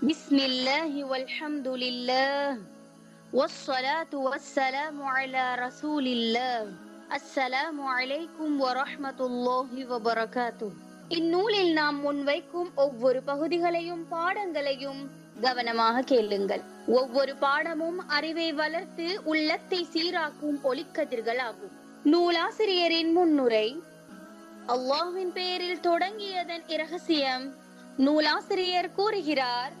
பிஸ்மில்லாஹி வல்ஹம்துலில்லாஹ் வஸ்ஸலாத்து வஸ்ஸலாமு அலா ரசூலில்லாஹ். அஸ்ஸலாமு அலைக்கும் வரஹ்மத்துல்லாஹி வபரகாத்துஹ். இந்நூலில் நாம் முன்வைக்கும் ஒவ்வொரு பகுதிகளையும் பாடங்களையும் கவனமாக கேளுங்கள். ஒவ்வொரு பாடமும் அறிவை வளர்த்து உள்ளத்தை சீராக்கும் ஒளிக்கதிர்களாகும். நூலாசிரியரின் முன்னுரை. அல்லாஹ்வின் பெயரில் தொடங்கியதன் இரகசியம். நூலாசிரியர் கூறுகிறார்,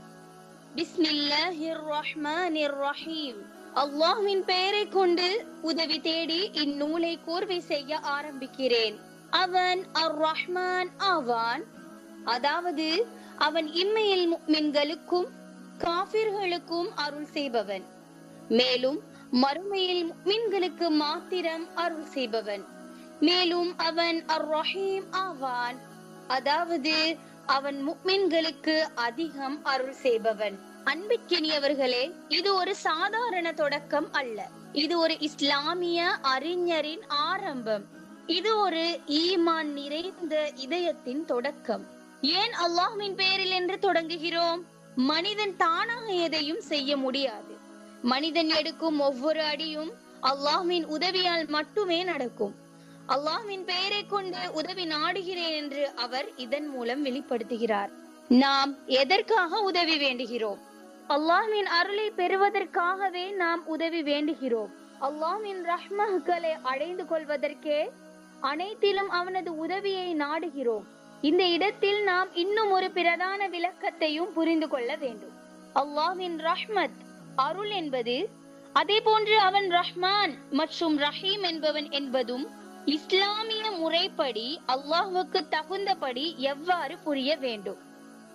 பிஸ்மில்லாஹிர் ரஹ்மானிர் ரஹீம். அல்லாஹ்வின் பெயரை கொண்டு உதவி தேடி இந்நூலை கோர்வை செய்ய ஆரம்பிக்கிறேன். அவன் அர் ரஹ்மான் ஆவான், அதாவது அவன் இம்மையில் முஃமின்களுக்கும் காஃபிர்களுக்கும் அருள் செய்பவன், மேலும் மறுமையில் முஃமின்களுக்கு மாத்திரம் அருள் செய்பவன். மேலும் அவன் அர் ரஹீம் ஆவான், அதாவது அவன் முஃமின்களுக்கு அதிகம் அருள் செய்பவன். அன்பிற்கினியவர்களே, இது ஒரு சாதாரண தொடக்கம் அல்ல. இது ஒரு இஸ்லாமிய அறிஞரின் ஆரம்பம். இது ஒரு ஈமான் நிறைந்த இதயத்தின் தொடக்கம். ஏன் அல்லாஹ்வின் பெயரில் என்று தொடங்குகிறோம்? மனிதன் தானாக எதையும் செய்ய முடியாது. மனிதன் எடுக்கும் ஒவ்வொரு அடியும் அல்லாஹ்வின் உதவியால் மட்டுமே நடக்கும். அல்லாஹ்வின் பெயரை கொண்டு உதவி நாடுகிறேன் என்று அவர் இதன் மூலம் வெளிப்படுத்துகிறார். நாம் எதற்காக உதவி வேண்டுகிறோம்? அல்லாஹ்வின் அருளை பெறுவதற்காகவே நாம் உதவி வேண்டுகிறோம். அல்லாஹ்வின் ரஹ்மத்துகளை அடைந்து கொள்வதற்கே அனைத்திலும் அவனது உதவியை நாடுகிறோம். இந்த இடத்தில் நாம் இன்னும் ஒரு பிரதான விளக்கத்தையும் புரிந்து கொள்ள வேண்டும். அல்லாஹ்வின் ரஹ்மத், அருள் என்பது, அதே போன்று அவன் ரஹ்மான் மற்றும் ரஹீம் என்பவன் என்பதும் இஸ்லாமிய முறைப்படி அல்லாஹ்வுக்கு தகுந்தபடி எவ்வாறு புரிய வேண்டும்.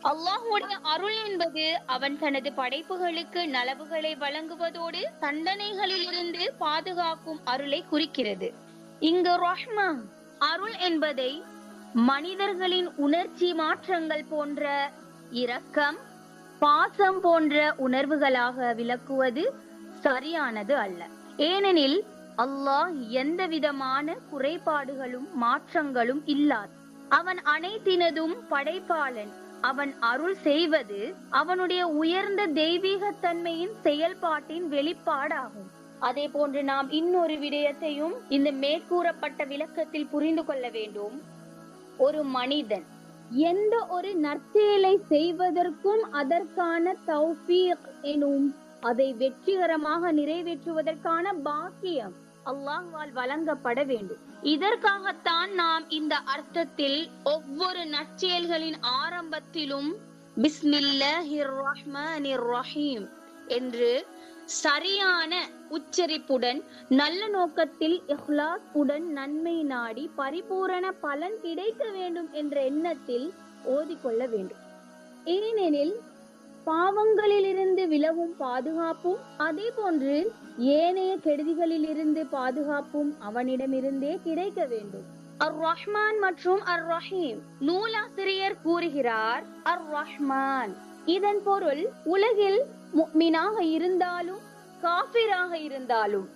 அல்லாஹ்வுடைய அருள் என்பது அவன் தனது படைப்புகளுக்கு நலவுகளை வழங்குவதோடு தண்டனைகளில் இருந்து பாதுகாக்கும் அருளை குறிக்கிறது. இங்கு ரஹ்மா, அருள் என்பதை மனிதர்களின் உணர்ச்சி மாற்றங்கள் போன்ற இரக்கம், பாசம் போன்ற உணர்வுகளாக விளக்குவது சரியானது அல்ல. ஏனெனில் அல்லாஹ் எந்த விதமான குறைபாடுகளும் மாற்றங்களும் இல்லாத அவன் அனைத்தினதும் படைப்பாளன். அவன் அருள் செய்வது அவனுடைய உயர்ந்த தெய்வீக தன்மையின் செயல்பாட்டின் வெளிப்பாடாகும். அதே போன்று நாம் இன்னொரு விடயத்தையும் இந்த மேற்கூறப்பட்ட விளக்கத்தில் புரிந்து கொள்ள வேண்டும். ஒரு மனிதன் எந்த ஒரு நற்செயலை செய்வதற்கும் அதற்கான தௌஃபீக் எனும் அதை வெற்றிகரமாக நிறைவேற்றுவதற்கான பாக்கியம் அல்லாஹ்வால் வழங்கப்பட வேண்டும். இதற்காகத்தான் நாம் இந்த அர்த்தத்தில் ஒவ்வொரு நற்செயல்களின் ஆரம்பத்திலும் பிஸ்மில்லாஹிர் ரஹ்மானிர் ரஹீம் என்று சரியான உச்சரிப்புடன், நல்ல நோக்கத்தில் இஹ்லாஸ் உடன் நன்மை நாடி பரிபூரண பலன் கிடைக்க வேண்டும் என்ற எண்ணத்தில் ஓதிக்கொள்ள வேண்டும். ஏனெனில் பாவங்களிலிருந்து விலகும் பாதுகாப்பும் அதே போன்று ஏனைய கெடுதிகளில் இருந்து பாதுகாப்பும் அவனிடமிருந்தே கிடைக்க வேண்டும். அர் ரஹ்மான் மற்றும் அர் ரஹீம். நூலாசிரியர் கூறுகிறார், அர் ரஹ்மான் இதன் பொருள் உலகில் முஃமினாக இருந்தாலும் காஃபிராக இருந்தாலும்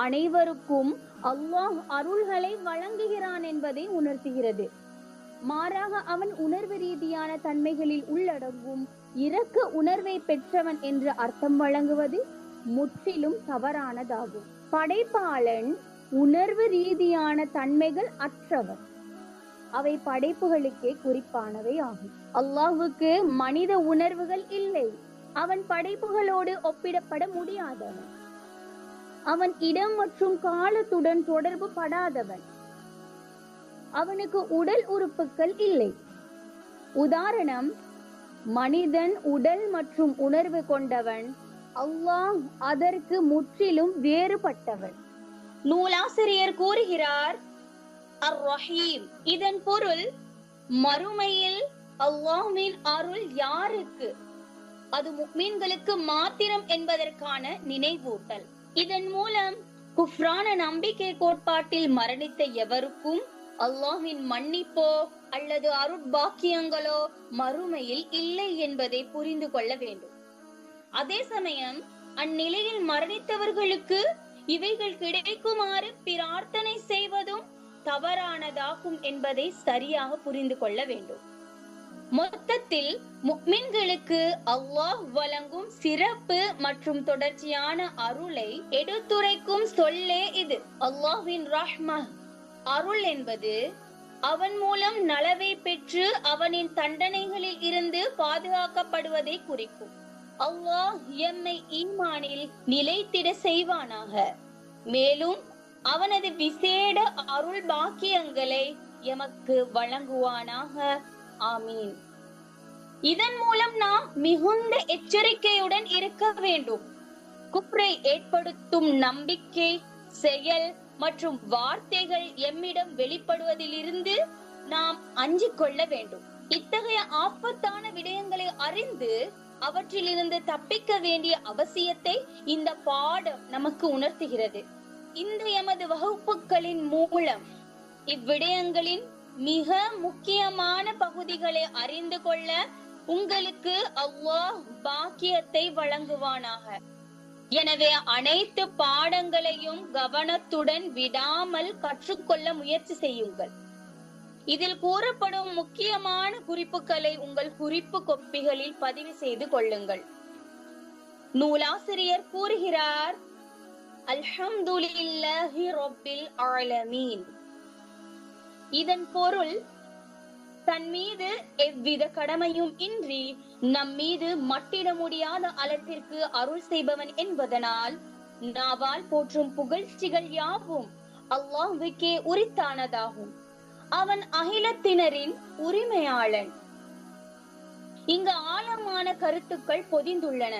அனைவருக்கும் அல்லாஹ் அருள்களை வழங்குகிறான் என்பதை உணர்த்துகிறது. மாறாக அவன் உணர்வு ரீதியான தன்மைகளில் உள்ளடங்கும் இரக்க உணர்வை பெற்றவன் என்று அர்த்தம் வழங்குவது முற்றிலும் தவறானதாகும். படைப்பாளன் உணர்வு ரீதியான தன்மைகள் அற்றவன். அவை படைப்புகளுக்கே குறிப்பானவை ஆகும். அல்லாஹ்வுக்கு மனித உணர்வுகள் இல்லை. அவன் படைப்புகளோடு ஒப்பிடப்பட முடியாதவன். அவன் இடம் மற்றும் காலத்துடன் தொடர்பு படாதவன். அவனுக்கு உடல் உறுப்புகள் இல்லை. உதாரணம், மனிதன் உடல் மற்றும் உணர்வு கொண்டவன். அல்லாஹ் அதற்கு முற்றிலும் வேறுபட்டவன். நூலாசிரியர் கூறுகிறார், அர் ரஹீம் இதன் பொருள் மறுமையில் அல்லாஹ்வின் அருள் யாருக்கு? அது முஃமின்களுக்கு மாத்திரம் என்பதற்கான நினைவூட்டல். இதன் மூலம் குஃப்ரான நம்பிக்கை கோட்பாட்டில் மரணித்த எவருக்கும் அல்லாஹ்வின் மன்னிப்போ அல்லது அருட்பாக்கியங்களோ மறுமையில் இல்லை என்பதை புரிந்து கொள்ள வேண்டும். அதே சமயம் அந்நிலையில் மரணித்தவர்களுக்கு இவைகள் கிடைக்குமாறு பிரார்த்தனை செய்வதும் தவறானதாகும் என்பதை சரியாக புரிந்து கொள்ள வேண்டும். மொத்தத்தில் முஃமின்களுக்கு அல்லாஹ் வழங்கும் சிறப்பு மற்றும் தொடர்ச்சியான அருளை எடுத்துரைக்கும் சொல்லே இது. அல்லாஹ்வின் ரஹ்மத் அருள் என்பது அவன் மூலம் நலவை பெற்று அவனின் தண்டனைகளில் இருந்து பாதுகாக்கப்படுவதை குறிக்கும். அல்லாஹ் எம்மை ஈமானில் நிலைத்திட செய்வானாக. மேலும் அவனது விசேட அருள் பாக்கியங்களை எமக்கு வழங்குவானாக. ஆமீன். இதன் மூலம் நாம் மிகுந்த எச்சரிக்கையுடன் இருக்க வேண்டும். குப்ரை ஏற்படுத்தும் நம்பிக்கை, செயல் மற்றும் வார்த்தைகள் எம்மிடம் வெளிப்படுவதிலிருந்து நாம் அஞ்சிக் கொள்ள வேண்டும். இத்தகைய ஆபத்தான விடயங்களை அறிந்து அவற்றிலிருந்து தப்பிக்க வேண்டிய அவசியத்தை இந்த பாடம் நமக்கு உணர்த்துகிறது. இந்த எமது வகுப்புகளின் மூலம் இவ்விடயங்களின் மிக முக்கியமான பகுதிகளை அறிந்து கொள்ள உங்களுக்கு அல்லாஹ் பாக்கியத்தை வழங்குவானாக. எனவே அனைத்து பாடங்களையும் கவனத்துடன் விடாமல் கற்றுக்கொள்ள முயற்சி செய்யுங்கள். இதில் கூறப்படும் முக்கியமான குறிப்புகளை உங்கள் குறிப்பு கோப்பிகளில் பதிவு செய்து கொள்ளுங்கள். நூலாசிரியர் கூறுகிறார், அல்ஹம்துலில்லாஹி ரப்பில் ஆலமீன். இதன் பொருள், தன் மீது எவ்வித கடமையும் இன்றி நம் மீது மட்டிட முடியாத அளவிற்கு அருள் செய்பவன் என்பதனால் நாவால் போற்றும் புகழ்ச்சிகள் யாவும் அல்லாஹ்வுக்கே உரித்தானதாகும். அவன் அகிலத்தினரின் உரிமையாளன். இங்கு ஆழமான கருத்துக்கள் பொதிந்துள்ளன.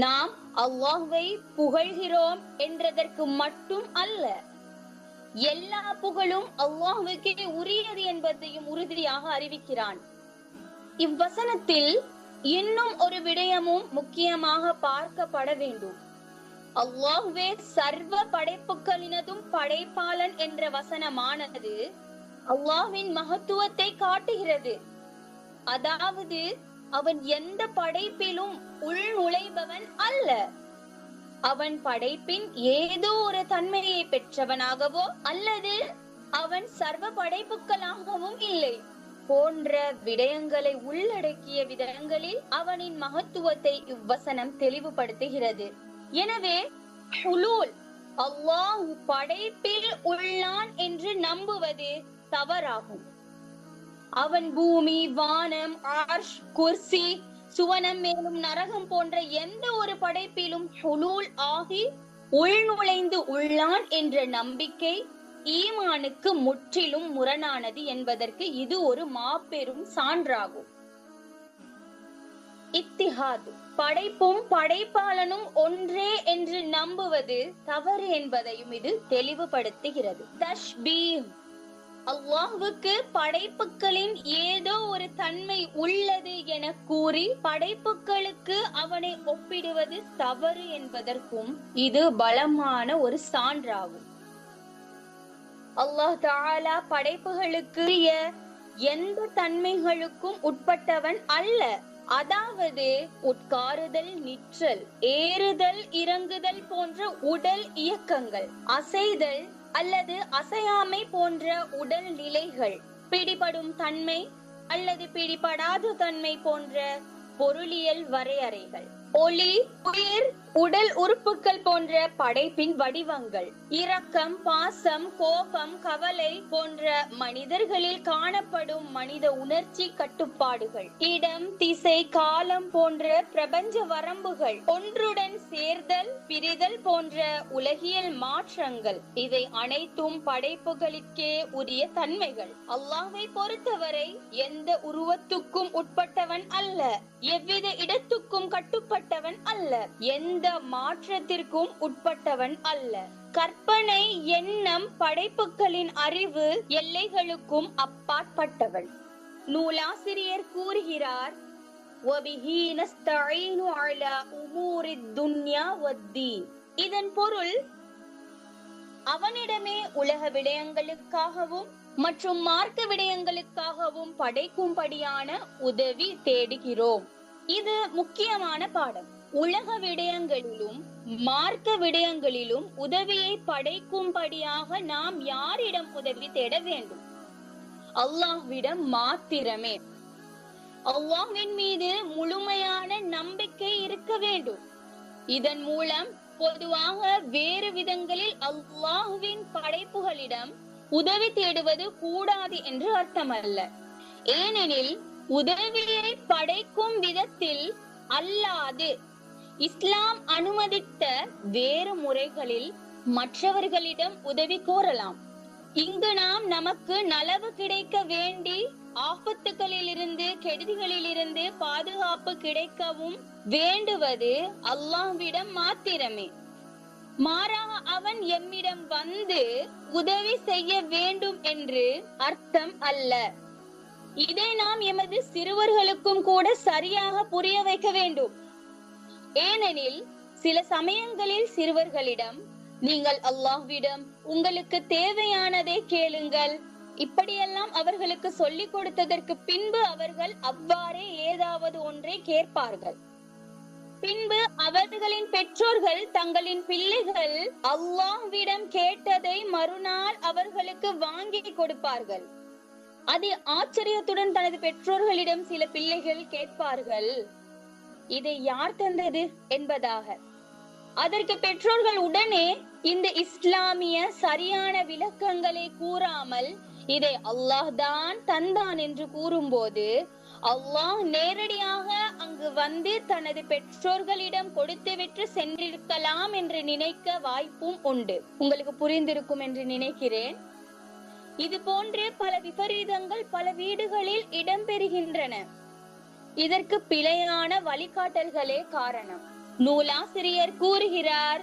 நாம் அல்லாஹ்வை புகழ்கிறோம் என்றதற்கு மட்டும் அல்ல, எல்லா புகழும் அல்லாஹ்வுக்கே உரியது என்பதையும் உறுதியாக அறிவிக்கிறான். இவ்வசனத்தில் இன்னும் ஒரு விடயமும் முக்கியமாக பார்க்கப்பட வேண்டும். அல்லாஹ்வே சர்வ படைப்புகளினதும் படைப்பாளன் என்ற வசனமானது அல்லாஹ்வின் மகத்துவத்தை காட்டுகிறது. அதாவது அவன் எந்த படைப்பிலும் உள் நுழைபவன் அல்ல. அவன் படைப்பின் ஏதோ ஒரு தன்மையை பெற்றவனாகவோ அல்லது அவன் சர்வ படைப்புகளாகவும் இல்லை போன்ற விடயங்களை உள்ளடக்கிய விதங்களில் அவனின் மகத்துவத்தை இவ்வசனம் தெளிவுபடுத்துகிறது. எனவே ஹுலூல், அல்லாஹ் படைப்பில் உள்ளான் என்று நம்புவது தவறாகும். அவன் பூமி, வானம், அர்ஷ், குர்சி, சுவனம் மேலும் நரகம் போன்ற எந்த ஒரு படைப்பிலும் ஹுலூல் ஆகி உள்நுழைந்து உள்ளான் என்ற நம்பிக்கை ஈமானுக்கு முற்றிலும் முரணானது என்பதற்கு இது ஒரு மாபெரும் சான்றாகும். இத்திஹாத், படைப்பும் படைப்பாளனும் ஒன்றே என்று நம்புவது தவறு என்பதையும் இது தெளிவுபடுத்துகிறது. தஷ்பீஹ், அல்லாஹ்வுக்கு படைப்புகளின் ஏதோ ஒரு தன்மை உள்ளது என கூறி படைப்புகளுக்கு அவனை ஒப்பிடுவது தவறு என்பதற்கும் இது பலமான ஒரு சான்றாகும். அல்லாஹ் தஆலா படைப்புகளுக்கு எந்த தன்மைகளுக்கும் உட்பட்டவன் அல்ல. அதாவது உட்காருதல், நிற்றல், ஏறுதல், இறங்குதல் போன்ற உடல் இயக்கங்கள், அசைதல் அல்லது அசையாமை போன்ற உடல் நிலைகள், பிடிபடும் தன்மை அல்லது பிடிபடாத தன்மை போன்ற பொருளியல் வரையறைகள், ஒளி, உயிர், உடல் உறுப்புகள் போன்ற படைப்பின் வடிவங்கள், இரக்கம், பாசம், கோபம், கவலை போன்ற மனிதர்களில் காணப்படும் மனித உணர்ச்சி கட்டுப்பாடுகள், இடம், திசை, காலம் போன்ற பிரபஞ்ச வரம்புகள், ஒன்றுடன் சேர்தல், பிரிதல் போன்ற உலகியல் மாற்றங்கள், இவை அனைத்தும் படைப்புகளுக்கே உரிய தன்மைகள். அல்லாஹ்வை பொறுத்தவரை எந்த உருவத்துக்கும் உட்பட்டவன் அல்ல, எவ்வித இடத்துக்கும் கட்டுப்பட்டவன் அல்ல, எந்த மாற்றத்திற்கும் உட்பட்டவன் அல்ல. கற்பனை, எண்ணம், படைப்புகளின் அறிவு எல்லைகளுக்கும் அப்பாற்பட்டவன். நூலாசிரியர் கூறுகிறார், வபிஹி நஸ்தஈனு அலா உமூரித் துன்யா வத்தீன். இதன் பொருள், அவனிடமே உலக விடயங்களுக்காகவும் மற்றும் மார்க்க விடயங்களுக்காகவும் படைக்கும்படியான உதவி தேடுகிறோம். இது முக்கியமான பாடம். உலக விடயங்களிலும் மார்க்க விடயங்களிலும் உதவியை படைக்கும்படியாக நாம் யாரிடம் உதவி தேட வேண்டும்? அல்லாஹ்விடம் மாத்திரமே. அல்லாஹ்வின் மீது முழுமையான நம்பிக்கை இருக்க வேண்டும். இதன் மூலம் பொதுவாக வேறு விதங்களில் அல்லாஹ்வின் படைப்புகளிடம் உதவி தேடுவது கூடாது என்று அர்த்தமல்ல. ஏனெனில் உதவியை படைக்கும் விதத்தில் அல்லாது இஸ்லாம் அனுமதித்த வேறு முறைகளில் மற்றவர்களிடம் உதவி கோரலாம். இங்கு நாம் நமக்கு நலவு கிடைக்க வேண்டி ஆபத்துகளிலிருந்து கெடுதிகளிலிருந்து பாதுகாப்பு கிடைக்கவும் வேண்டுவது அல்லாஹ்விடம் மாத்திரமே. மாறாக அவன் எம்மிடம் வந்து உதவி செய்ய வேண்டும் என்று அர்த்தம் அல்ல. இதை நாம் எமது சிறுவர்களுக்கும் கூட சரியாக புரிய வைக்க வேண்டும். ஏனெனில் சில சமயங்களில் சிறுவர்களிடம் நீங்கள் அல்லாஹ்விடம் உங்களுக்கு தேவையானதை கேளுங்கள் இப்படியெல்லாம் அவர்களுக்கு சொல்லிக் கொடுத்ததற்கு பின்பு அவர்கள் அவ்வாறே ஏதாவது ஒன்றை கேட்பார்கள். பின்பு அவர்களின் பெற்றோர்கள் தங்களின் பிள்ளைகள் அல்லாஹ்விடம் கேட்டதை மறுநாள் அவர்களுக்கு வாங்கி கொடுப்பார்கள். அது ஆச்சரியத்துடன் தனது பெற்றோர்களிடம் சில பிள்ளைகள் கேட்பார்கள், இதை யார் தந்தது என்பதாக. அதற்கு பெற்றோர்கள் உடனே இந்த இஸ்லாமிய சரியான விளக்கங்களை கூறாமல் இதை அல்லாஹ் தான் தந்தான் என்று கூறும்போது அல்லாஹ் நேரடியாக அங்கு வந்து தனது பெற்றோர்களிடம் கொடுத்துவிட்டு சென்றிருக்கலாம் என்று நினைக்க வாய்ப்பும் உண்டு. உங்களுக்கு புரிந்திருக்கும் என்று நினைக்கிறேன். இது போன்று பல விபரீதங்கள் பல வீடுகளில் இடம்பெறுகின்றன. இதற்கு பிழையான வழிகாட்டல்களே காரணம். நூலாசிரியர் கூறுகிறார்,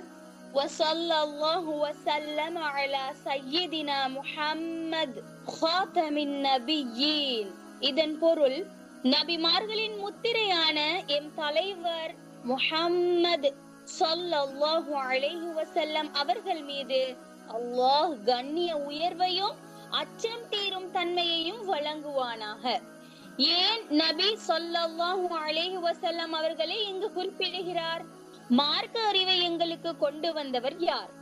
வஸல்லல்லாஹு வஸல்லம் அலா சய்யிதினா முஹம்மத் ஹாதமின் நபியீன். இதன் பொருள் நபிமார்களின் முத்திரையான எம் தலைவர் முஹம்மது ஸல்லல்லாஹு அலைஹி வஸல்லம் அவர்கள் மீது அல்லாஹ் கண்ணிய உயர்வையும் அச்சம் தீரும் தன்மையையும் வழங்குவானாக. ஏன் நபி ஸல்லல்லாஹு அலைஹி வஸல்லம் அவர்களை இங்கு குறிப்பிடுகிறார்? மார்க்க அறிவை எங்களுக்கு கொண்டு வந்தவர் யார்?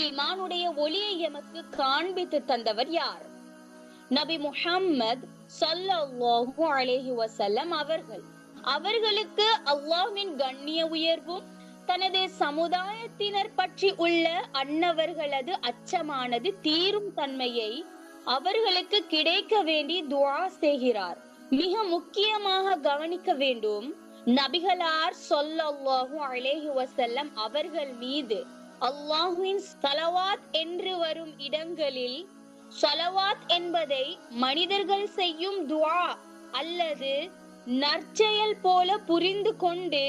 ஈமானுடைய ஒளியை எமக்கு காண்பித்து தந்தவர் யார்? நபி முஹம்மது ஸல்லல்லாஹு அலைஹி வஸல்லம் அவர்கள். அவர்களுக்கு அல்லாஹ்வின் கண்ணிய உயர்வும் தனது சமுதாயத்தினர் பற்றி உள்ள அன்னவர்களது அச்சமானது தீரும் தன்மையை அவர்களுக்கு கிடைக்க வேண்டி துஆ செய்கிறார். மிக முக்கியமாக கவனிக்க வேண்டும், நபிகளார் ஸல்லல்லாஹு அலைஹி வஸல்லம் அவர்கள் மீது அல்லாஹ்வின் ஸலவாத் என்று வரும் இடங்களில் ஸலவாத் என்பதை மனிதர்கள் செய்யும் துஆ அல்லது நற்செயல் போல புரிந்து கொண்டு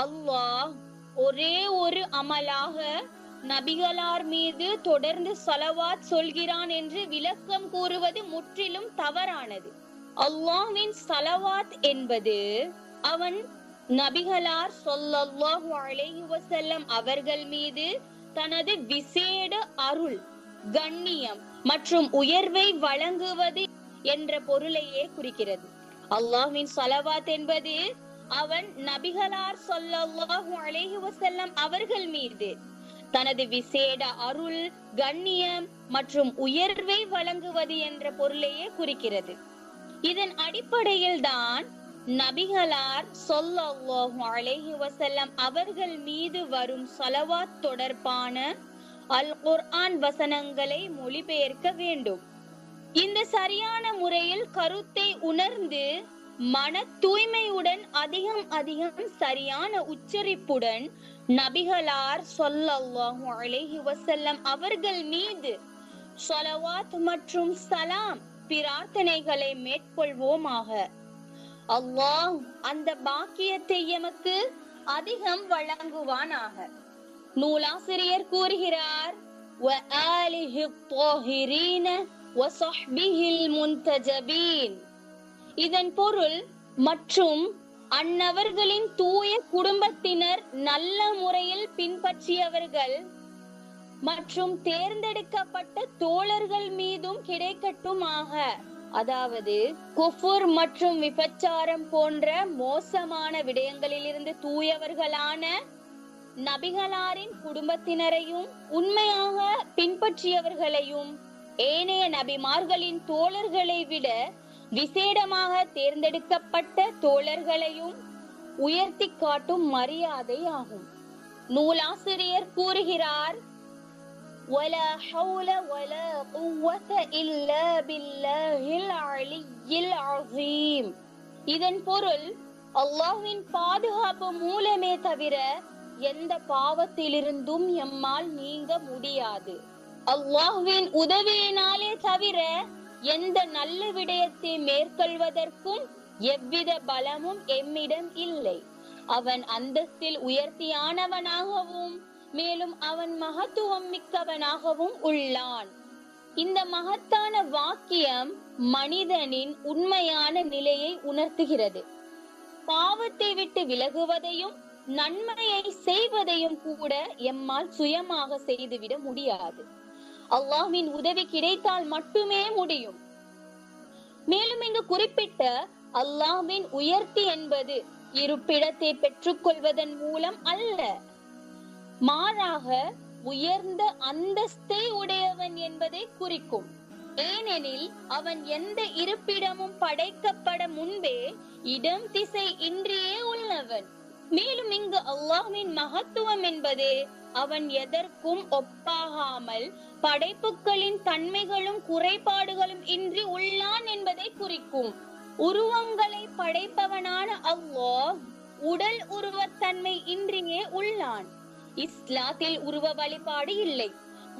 அல்லாஹ் ஒரே ஒரு அமலாக நபிகளார் மீது தொடர்ந்து ஸலவாத் சொல்கிறான் என்று விளக்கம் கூறுவது முற்றிலும் தவறானது. அல்லாஹ்வின் ஸலவாத் என்பது அவன் நபிகளார் ஸல்லல்லாஹு அலைஹி வஸல்லம் அவர்கள் மீது தனது விசேட அருள், கண்ணியம் மற்றும் உயர்வை வழங்குவது என்ற பொருளையே குறிக்கிறது. அல்லாஹ்வின் ஸலவாத் என்பது அவன் நபிகளார் ஸல்லல்லாஹு அலைஹி வஸல்லம் அவர்கள் மீது தனது விசேட அருள், கண்ணியம் மற்றும் உயர்வை வழங்குவது என்ற பொருளையே குறிக்கிறது. இதன் அடிப்படையில் தான் நபிகளார் ஸல்லல்லாஹு அலைஹி வஸல்லம் அவர்கள் மீது வரும் ஸலவாத் தொடர்பான அல் குர்ஆன் வசனங்களை மொழிபெயர்க்க வேண்டும். இந்த சரியான முறையில் கருத்தை உணர்ந்து மன தூய்மையுடன் அதிகம் சரியான உச்சரிப்புடன் நபிகளார் ஸல்லல்லாஹு அலைஹி வஸல்லம் அவர்கள் மீது ஸலவாத் மற்றும் சலாம் பிரார்த்தனைகளை மேற்கொள்வோமாக. அல்லாஹ் அந்த பாக்கியத்தை எமக்கு அதிகம் வழங்குவானாக. நூலாசிரியர் கூறுகிறார், வஆலிஹி த்வாஹிரீன வஸஹ்பிஹில் முன்தஜபீன். இதன் பொருள் மற்றும் அன்னவர்களின் தூய குடும்பத்தினர் நல்ல முறையில் பின்பற்றியவர்கள் மற்றும் தேர்ந்தெடுக்கப்பட்ட தோழர்கள் மீதும் கிடைக்கட்டுமாக. அதாவது குஃபுர் மற்றும் விபச்சாரம் போன்ற மோசமான விடயங்களிலிருந்து தூயவர்களான நபிகளாரின் குடும்பத்தினரையும் உண்மையாக பின்பற்றியவர்களையும் ஏனைய நபிமார்களின் தோழர்களை விட விசேடமாக தேர்ந்தெடுக்கப்பட்ட தோழர்களையும் உயர்த்தி காட்டும் மரியாதை ஆகும். நூலாசிரியர் கூறுகிறார், ولا حول ولا قوة إلا بالله العلي العظيم. இதன் பொருள், அல்லாஹ்வின் பாதுகாப்பு மூலமே தவிர எந்த பாவத்திலிருந்தும் எம்மால் நீங்க முடியாது. அல்லாஹ்வின் உதவியினாலே தவிர எந்த நல்ல விடயத்தை மேற்கொள்வதற்கும் எவ்வித பலமும் எம்மிடம் இல்லை. அவன் அந்தஸ்தில் உயர்த்தியானவனாகவும் மேலும் அவன் மகத்துவம் மிக்கவனாகவும் உள்ளான். இந்த மகத்தான வாக்கியம் மனிதனின் உண்மையான நிலையை உணர்த்துகிறது. பாவத்தை விட்டு விலகுவதையும் நன்மையை செய்வதையும் கூட எம்மால் சுயமாக செய்துவிட முடியாது. அல்லாஹ்வின் உதவி கிடைத்தால் மட்டுமே முடியும். மேலும் இங்கு குறிப்பிட்ட அல்லாஹ்வின் உயர்த்தி என்பது இருப்பிடத்தை பெற்றுக் கொள்வதன் மூலம் அல்ல, மாறாக உயர்ந்த அந்தஸ்தை உடையவன் என்பதை குறிக்கும். ஏனெனில் அவன் எந்த இருப்பிடமும் படைக்கப்பட முன்பே இடம் திசை இன்றியே உள்ளவன். மேலும் இங்கு அல்லாஹ்வின் மகத்துவம் என்பது அவன் எதற்கும் ஒப்பாகாமல் படைப்புகளின் தன்மைகளும் குறைபாடுகளும் இன்றி உள்ளான் என்பதை குறிக்கும். உருவங்களை படைப்பவனான அல்லாஹ் உடல் உருவத்தன்மை இன்றியே உள்ளான். இஸ்லாத்தில் உருவ வழிபாடு இல்லை.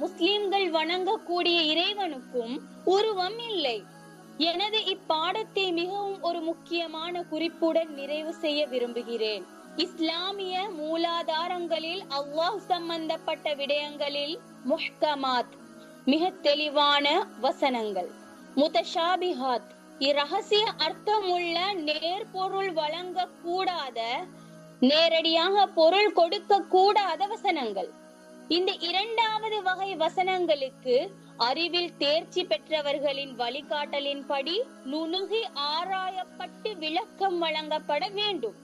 முஸ்லிம்கள் வணங்கக்கூடிய இறைவனுக்கும் உருவம் இல்லை. எனது இப்பாடத்தை மிகவும் ஒரு முக்கியமான குறிப்புடன் நிறைவு செய்ய விரும்புகிறேன். இஸ்லாமிய மூலாதாரங்களில் அல்லாஹ் சம்பந்தப்பட்ட விடயங்களில் முஹ்கமாத் மிக தெளிவான வசனங்கள், முத்தஷாபிஹாத் இரகசிய அர்த்தம் உள்ள நேர்பொருள் வழங்க கூடாத, நேரடியாக பொருள் கொடுக்க கூடாத வசனங்கள். இந்த இரண்டாவது வகை வசனங்களுக்கு அறிவில் தேர்ச்சி பெற்றவர்களின் வழிகாட்டலின்படி நுணுகி ஆராயப்பட்டு விளக்கம் வழங்கப்பட வேண்டும்.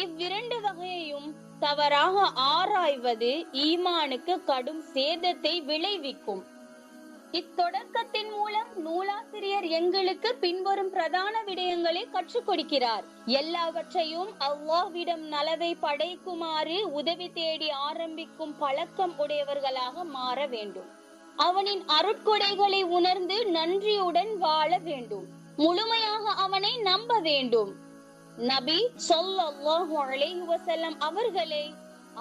இவ்விரண்டு வகையையும் தவறாக ஆராய்வது ஈமானுக்கு கடும் சேதத்தை விளைவிக்கும். இத்தொடக்கத்தின் மூலம் நூலாசிரியர் எங்களுக்கு பின்வரும் பிரதான விடயங்களை கற்றுக் கொடுக்கிறார். எல்லாவற்றையும் அல்லாஹ்விடம் நலவை படைக்குமாறு உதவி தேடி ஆரம்பிக்கும் பழக்கம் உடையவர்களாக மாற வேண்டும். அவனின் அருட்கொடைகளை உணர்ந்து நன்றியுடன் வாழ வேண்டும். முழுமையாக அவனை நம்ப வேண்டும். நபி ஸல்லல்லாஹு அலைஹி வஸல்லம் அவர்களை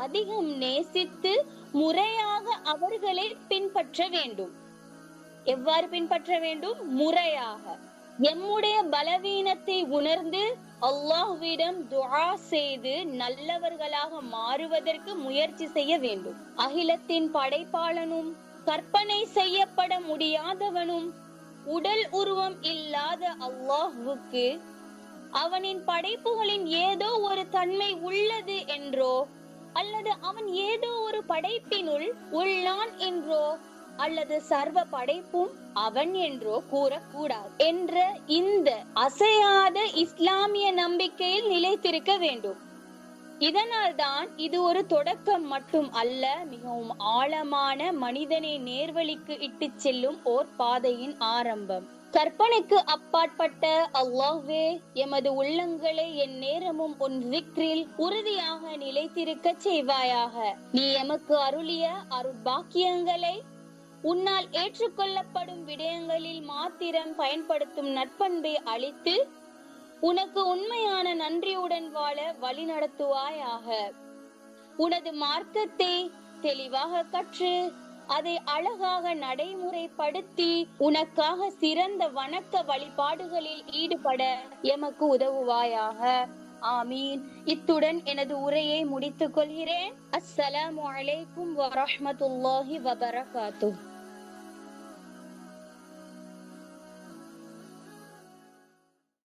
அதிகம் நேசித்து முறையாக அவர்களை பின்பற்ற வேண்டும். எவ்வாறு பின்பற்ற வேண்டும்? முறையாக. எம்முடைய பலவீனத்தை உணர்ந்து அல்லாஹ்விடம் துஆ செய்து நல்லவர்களாக மாறுவதற்கு முயற்சி செய்ய வேண்டும். அகிலத்தின் படைப்பாளனும் கற்பனை செய்யப்பட முடியாதவனும் உடல் உருவம் இல்லாத அல்லாஹ்வுக்கு அவனின் படைப்புகளின் ஏதோ ஒரு தன்மை உள்ளது என்றோ, அல்லது அவன் ஏதோ ஒரு படைப்பினுள் உள்ளான் என்றோ, அல்லது சர்வ படைப்பும் அவன் என்றோ கூறக்கூடாது என்ற இந்த அசையாத இஸ்லாமிய நம்பிக்கையில் நிலைத்திருக்க வேண்டும். இதனால் தான் இது ஒரு தொடக்கம் மட்டும் அல்ல, மிகவும் ஆழமான மனிதனை நேர்வழிக்கு இட்டு செல்லும் ஓர் பாதையின் ஆரம்பம். கற்பனைக்கு அப்பாற்பட்ட அல்லாஹ்வே, எமது உள்ளங்களை என் நேரமும் உன் திக்ரில் உறுதியாக நிலைத்திருக்க செய்வாயாக. நீ எமக்கு அருளிய அருட்பாக்கியங்களை உன்னால் ஏற்றுக்கொள்ளப்படும் விடயங்களில் மாத்திரம் பயன்படுத்தும் நற்பண்பை அளித்து உனக்கு உண்மையான நன்றியுடன் வாழ வழி நடத்துவாயாக. உனது மார்க்கத்தை தெளிவாக கற்று அதை அழகாக நடைமுறைப்படுத்தி உனக்காக சிறந்த வணக்க வழிபாடுகளில் ஈடுபட எமக்கு உதவுவாயாக. ஆமீன். இத்துடன் எனது உரையை முடித்துக் கொள்கிறேன். அஸ்ஸலாமு அலைக்கும் வரஹ்மத்துல்லாஹி வபரகாத்துஹ்.